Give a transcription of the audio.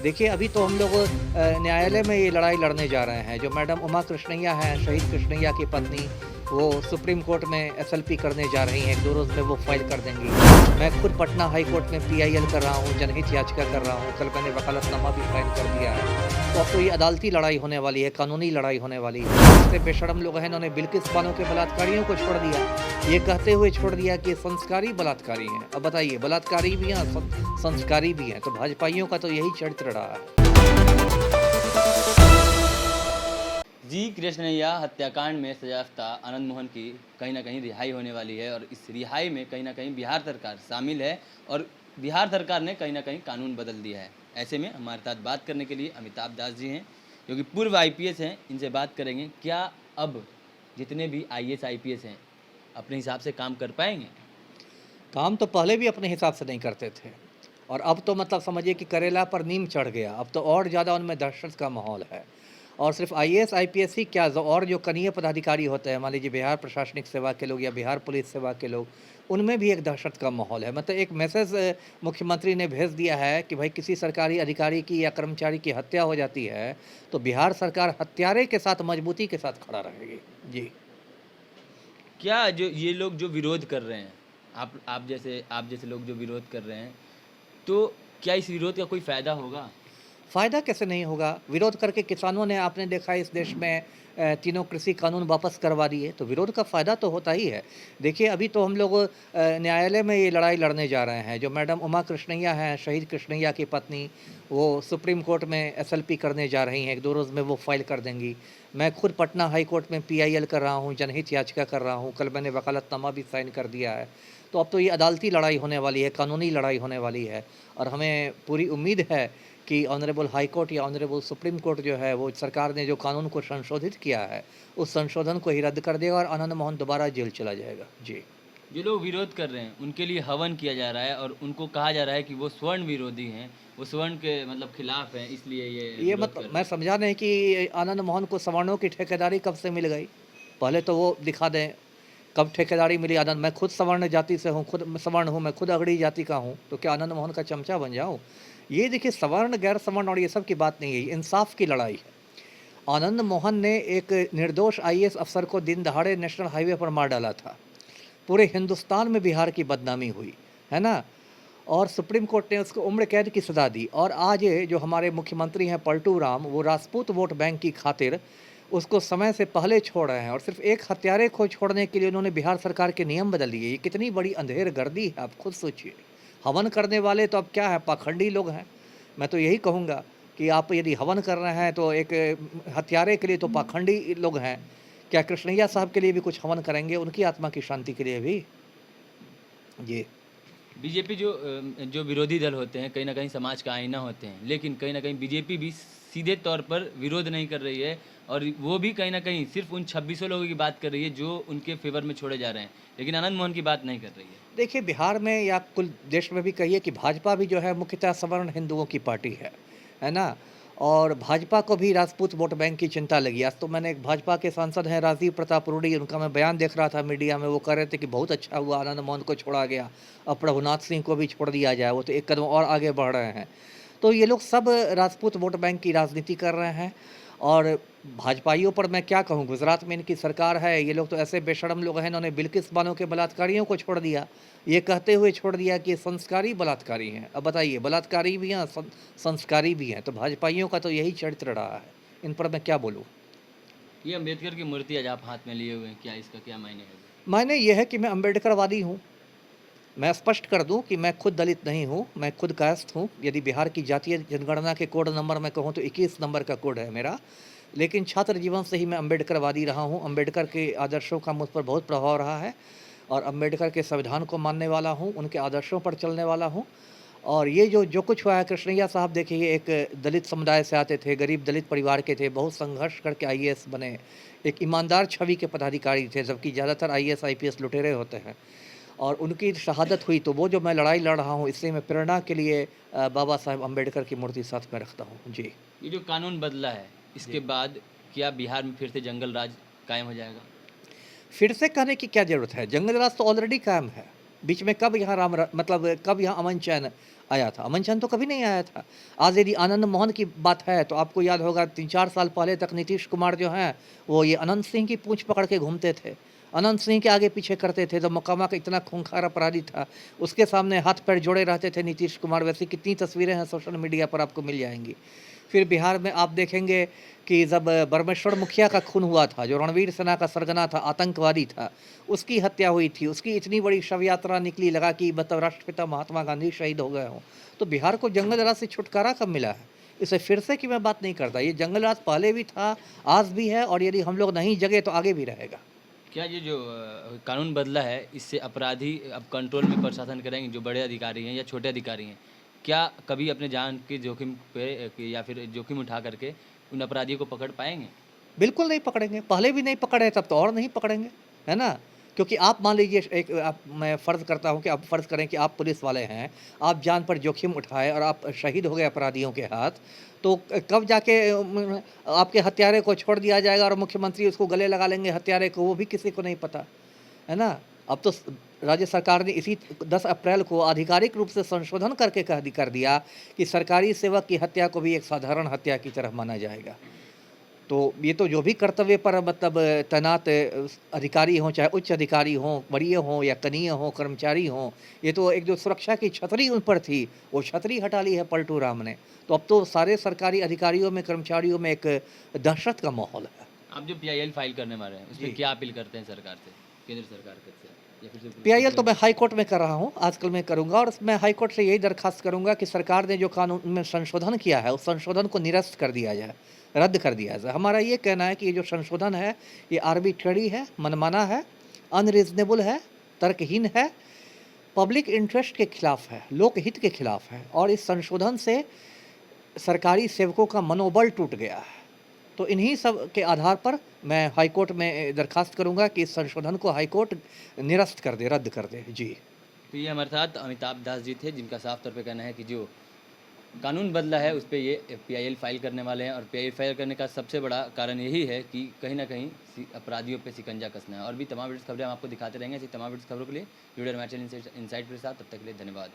देखिए, अभी तो हम लोग न्यायालय में ये लड़ाई लड़ने जा रहे हैं। जो मैडम उमा कृष्णैया हैं, शहीद कृष्णैया की पत्नी, वो सुप्रीम कोर्ट में एसएलपी करने जा रही हैं। 1-2 रोज़ में वो फाइल कर देंगी। मैं खुद पटना हाई कोर्ट में पीआईएल कर रहा हूँ, जनहित याचिका कर रहा हूँ। कल मैंने वकालतनामा भी साइन कर दिया है। तो अब तो ये अदालती लड़ाई होने वाली है, कानूनी लड़ाई होने वाली है। ऐसे बेशर्म लोग हैं, इन्होंने बिल्किस बानो के बलात्कारियों को छोड़ दिया। ये कहते हुए छोड़ दिया कि ये संस्कारी बलात्कारी हैं। अब बताइए, बलात्कारी भी हैं, संस्कारी भी हैं। तो भाजपाइयों का तो यही चरित्र रहा है। जी कृष्णैया हत्याकांड में सजायाफ्ता आनंद मोहन की कहीं न कहीं रिहाई होने वाली है और इस रिहाई में कहीं न कहीं बिहार सरकार शामिल है और बिहार सरकार ने कहीं न कहीं कानून बदल दिया है। ऐसे में हमारे साथ बात करने के लिए अमिताभ दास जी हैं, जो कि पूर्व आईपीएस हैं। इनसे बात करेंगे, क्या अब जितने भी आईएएस आईपीएस हैं, अपने हिसाब से काम कर पाएँगे? काम तो पहले भी अपने हिसाब से नहीं करते थे और अब तो मतलब समझिए कि करेला पर नीम चढ़ गया। अब तो और ज़्यादा उनमें दहशत का माहौल है। और सिर्फ आईएएस आईपीएस ही क्या, और जो कनीय पदाधिकारी होते हैं, मान लीजिए बिहार प्रशासनिक सेवा के लोग या बिहार पुलिस सेवा के लोग, उनमें भी एक दहशत का माहौल है। मतलब एक मैसेज मुख्यमंत्री ने भेज दिया है कि भाई किसी सरकारी अधिकारी की या कर्मचारी की हत्या हो जाती है तो बिहार सरकार हत्यारे के साथ मजबूती के साथ खड़ा रहेगी। जी। क्या जो ये लोग जो विरोध कर रहे हैं, आप जैसे लोग जो विरोध कर रहे हैं, तो क्या इस विरोध का कोई फ़ायदा होगा? फ़ायदा कैसे नहीं होगा? विरोध करके किसानों ने, आपने देखा इस देश में तीनों कृषि कानून वापस करवा दिए, तो विरोध का फ़ायदा तो होता ही है। देखिए, अभी तो हम लोग न्यायालय में ये लड़ाई लड़ने जा रहे हैं। जो मैडम उमा कृष्णैया हैं, शहीद कृष्णैया की पत्नी, वो सुप्रीम कोर्ट में एसएलपी करने जा रही हैं। 1-2 रोज़ में वो फाइल कर देंगी। मैं खुद पटना हाई कोर्ट में पीआईएल कर रहा हूँ, जनहित याचिका कर रहा हूँ। कल मैंने वकालतनामा भी साइन कर दिया है। तो अब तो ये अदालती लड़ाई होने वाली है, कानूनी लड़ाई होने वाली है और हमें पूरी उम्मीद है कि ऑनरेबल हाई कोर्ट या ऑनरेबल सुप्रीम कोर्ट जो है, वो सरकार ने जो कानून को संशोधित किया है, उस संशोधन को ही रद्द कर देगा और आनंद मोहन दोबारा जेल चला जाएगा। जी। जो लोग विरोध कर रहे हैं, उनके लिए हवन किया जा रहा है और उनको कहा जा रहा है कि वो स्वर्ण विरोधी हैं, वो स्वर्ण के मतलब खिलाफ हैं, इसलिए ये ये विरोध कर मतलब रहे मैं हैं। समझा नहीं कि आनंद मोहन को सवर्णों की ठेकेदारी कब से मिल गई? पहले तो वो दिखा दें, कब ठेकेदारी मिली आनंद। मैं खुद सवर्ण जाति से हूँ, खुद सवर्ण हूँ, मैं खुद अगड़ी जाति का हूँ, तो क्या आनंद मोहन का चमचा बन जाऊँ? ये देखिए, सवर्ण, गैर सवर्ण और ये सब की बात नहीं है, ये इंसाफ की लड़ाई है। आनंद मोहन ने एक निर्दोष आईएएस अफ़सर को दिन दहाड़े नेशनल हाईवे पर मार डाला था। पूरे हिंदुस्तान में बिहार की बदनामी हुई, है ना? और सुप्रीम कोर्ट ने उसको उम्र कैद की सज़ा दी और आज ये जो हमारे मुख्यमंत्री हैं पलटू राम, वो राजपूत वोट बैंक की खातिर उसको समय से पहले छोड़ रहे हैं और सिर्फ़ एक हत्यारे को छोड़ने के लिए उन्होंने बिहार सरकार के नियम बदल दिए। ये कितनी बड़ी अंधेरगर्दी है, आप खुद सोचिए। हवन करने वाले तो अब क्या है, पाखंडी लोग हैं। मैं तो यही कहूँगा कि आप यदि हवन कर रहे हैं तो एक हत्यारे के लिए तो पाखंडी लोग हैं। क्या कृष्णैया साहब के लिए भी कुछ हवन करेंगे, उनकी आत्मा की शांति के लिए भी? जी। बीजेपी जो विरोधी दल होते हैं, कहीं न कहीं समाज का आईना होते हैं, लेकिन कहीं न कहीं बीजेपी भी सीधे तौर पर विरोध नहीं कर रही है और वो भी कहीं न कहीं सिर्फ़ उन 2600 लोगों की बात कर रही है, जो उनके फ़ेवर में छोड़े जा रहे हैं, लेकिन आनंद मोहन की बात नहीं कर रही है। देखिए, बिहार में या कुल देश में भी कहिए कि भाजपा भी जो है मुख्यतः सवर्ण हिंदुओं की पार्टी है ना? और भाजपा को भी राजपूत वोट बैंक की चिंता लगी। आज तो मैंने एक भाजपा के सांसद हैं राजीव प्रताप रूडी, उनका मैं बयान देख रहा था मीडिया में, वो कह रहे थे कि बहुत अच्छा हुआ आनंद मोहन को छोड़ा गया, अब प्रभुनाथ सिंह को भी छोड़ दिया जाए, वो तो एक कदम और आगे बढ़ रहे हैं। तो ये लोग सब राजपूत वोट बैंक की राजनीति कर रहे हैं और भाजपाइयों पर मैं क्या कहूँ, गुजरात में इनकी सरकार है, ये लोग तो ऐसे बेशर्म लोग हैं, इन्होंने बिल्किस बानो के बलात्कारियों को छोड़ दिया। ये कहते हुए छोड़ दिया कि ये संस्कारी बलात्कारी हैं। अब बताइए, बलात्कारी भी हैं, संस्कारी भी हैं। तो भाजपाइयों का तो यही चरित्र रहा है। इन पर मैं क्या बोलूँ? ये अम्बेडकर की मूर्ति आज आप हाथ में लिए हुए हैं, क्या इसका क्या मायने है? मायने ये है कि मैं अम्बेडकरवादी हूँ। मैं स्पष्ट कर दूँ कि मैं खुद दलित नहीं हूँ, मैं खुद कायस्थ हूँ। यदि बिहार की जातीय जनगणना के कोड नंबर मैं कहूँ तो 21 नंबर का कोड है मेरा। लेकिन छात्र जीवन से ही मैं अम्बेडकरवादी रहा हूँ। अम्बेडकर के आदर्शों का मुझ पर बहुत प्रभाव रहा है और अम्बेडकर के संविधान को मानने वाला हूँ, उनके आदर्शों पर चलने वाला हूँ। और ये जो कुछ हुआ है, कृष्णैया साहब देखिए, ये एक दलित समुदाय से आते थे, गरीब दलित परिवार के थे, बहुत संघर्ष करके आईएएस बने। एक ईमानदार छवि के पदाधिकारी थे, जबकि ज़्यादातर आईएएस आईपीएस लुटेरे होते हैं। और उनकी शहादत हुई तो वो जो मैं लड़ाई लड़ रहा हूँ, इसलिए मैं प्रेरणा के लिए बाबा साहेब अम्बेडकर की मूर्ति साथ में रखता हूँ। जी। ये जो कानून बदला है, इसके जी। बाद क्या बिहार में फिर से जंगल राज कायम हो जाएगा? फिर से कहने की क्या ज़रूरत है? जंगल राज तो ऑलरेडी कायम है। बीच में कब यहाँ मतलब कब यहाँ अमन चैन आया था? अमन चैन तो कभी नहीं आया था। आज यदि आनंद मोहन की बात है तो आपको याद होगा 3-4 साल पहले तक नीतीश कुमार जो हैं वो ये अनंत सिंह की पूँछ पकड़ के घूमते थे। अनंत सिंह के आगे पीछे करते थे, तो मोकामा का इतना खूंखार अपराधी था, उसके सामने हाथ पैर जोड़े रहते थे नीतीश कुमार। वैसी कितनी तस्वीरें हैं सोशल मीडिया पर आपको मिल जाएँगी। फिर बिहार में आप देखेंगे कि जब परमेश्वर मुखिया का खून हुआ था, जो रणवीर सेना का सरगना था, आतंकवादी था, उसकी हत्या हुई थी, उसकी इतनी बड़ी शव यात्रा निकली, लगा कि मतलब राष्ट्रपिता महात्मा गांधी शहीद हो गए हों। तो बिहार को जंगल राज से छुटकारा कब मिला है? इसे फिर से की मैं बात नहीं करता, ये जंगल राज पहले भी था, आज भी है और यदि हम लोग नहीं जगे तो आगे भी रहेगा। क्या ये जो कानून बदला है, इससे अपराधी अब कंट्रोल में प्रशासन करेंगे, जो बड़े अधिकारी हैं या छोटे अधिकारी हैं, क्या कभी अपने जान के जोखिम पे या फिर जोखिम उठा करके उन अपराधियों को पकड़ पाएँगे? बिल्कुल नहीं पकड़ेंगे, पहले भी नहीं पकड़े तब तो और नहीं पकड़ेंगे, है ना? क्योंकि आप मान लीजिए एक आप मैं फ़र्ज़ करता हूँ कि आप फ़र्ज़ करें कि आप पुलिस वाले हैं, आप जान पर जोखिम उठाए और आप शहीद हो गए अपराधियों के हाथ, तो कब जाके आपके हत्यारे को छोड़ दिया जाएगा और मुख्यमंत्री उसको गले लगा लेंगे हत्यारे को, वो भी किसी को नहीं पता, है ना? अब तो राज्य सरकार ने इसी 10 अप्रैल को आधिकारिक रूप से संशोधन करके कर दिया कि सरकारी सेवक की हत्या को भी एक साधारण हत्या की तरह माना जाएगा। तो ये तो जो भी कर्तव्य पर मतलब तैनात अधिकारी हों, चाहे उच्च अधिकारी हों, वरीय हों या कनीय हों, कर्मचारी हों, ये तो एक जो सुरक्षा की छतरी उन पर थी, वो छतरी हटा ली है पलटू राम ने। तो अब तो सारे सरकारी अधिकारियों में, कर्मचारियों में एक दहशत का माहौल है। आप जो पीआईएल फाइल करने वाले हैं, उसपे जी। क्या अपील करते हैं सरकार से, केंद्र सरकार से या फिर पीआईएल तो सुप्रीम मैं हाई कोर्ट में कर रहा हूँ, आजकल मैं करूँगा और मैं हाई कोर्ट से यही दरख्वास्त करूँगा कि सरकार ने जो कानून में संशोधन किया है, उस संशोधन को निरस्त कर दिया जाए, रद्द कर दिया जाए। हमारा ये कहना है कि ये जो संशोधन है, ये आर्बिट्रेरी है, मनमाना है, अनरीज़नेबल है, तर्कहीन है, पब्लिक इंटरेस्ट के खिलाफ है, लोकहित के खिलाफ है और इस संशोधन से सरकारी सेवकों का मनोबल टूट गया है। तो इन्हीं सब के आधार पर मैं हाई कोर्ट में दरख्वास्त करूँगा कि इस संशोधन को हाई कोर्ट निरस्त कर दे, रद्द कर दे। जी। तो ये हमारे साथ अमिताभ दास जी थे, जिनका साफ तौर पे कहना है कि जो कानून बदला है, उस पे ये पीआईएल फाइल करने वाले हैं और पीआईएल फाइल करने का सबसे बड़ा कारण यही है कि कहीं न कहीं अपराधियों पे शिकंजा कसना है। और भी तमाम लेटेस्ट खबरें हम आपको दिखाते रहेंगे। ऐसी तमाम लेटेस्ट खबरों के लिए जुड़े रहें हमारे चैनल इनसाइट के साथ। तब तक के लिए धन्यवाद।